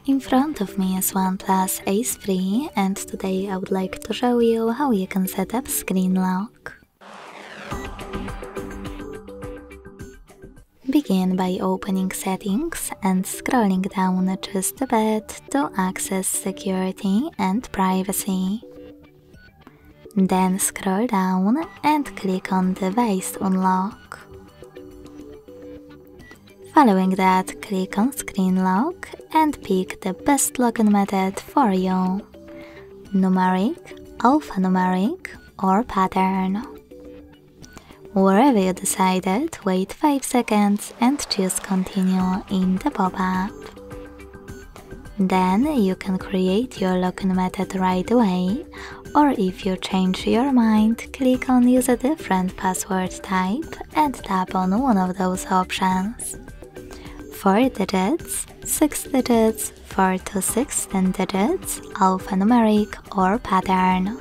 In front of me is OnePlus Ace 3 and today I would like to show you how you can set up screen lock. Begin by opening settings and scrolling down just a bit to access security and privacy. Then scroll down and click on device unlock. Following that, click on screen lock and pick the best login method for you: numeric, alphanumeric or pattern. Wherever you decided, wait 5 seconds and choose continue in the pop-up. Then you can create your login method right away, or if you change your mind, click on use a different password type and tap on one of those options. 4 digits, 6 digits, 4 to 16 digits, alphanumeric or pattern.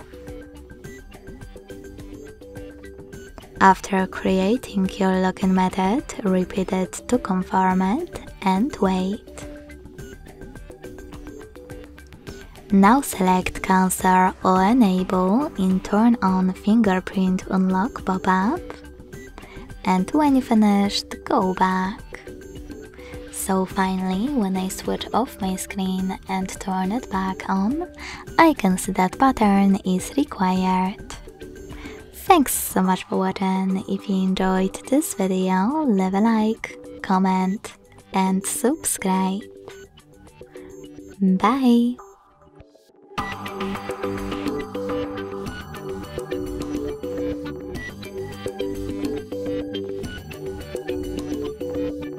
After creating your login method, repeat it to confirm it and wait. Now select cancel or enable in turn on fingerprint unlock pop-up, and when you finished, go back. So finally, when I switch off my screen and turn it back on, I can see that pattern is required. Thanks so much for watching. If you enjoyed this video, leave a like, comment and subscribe. Bye!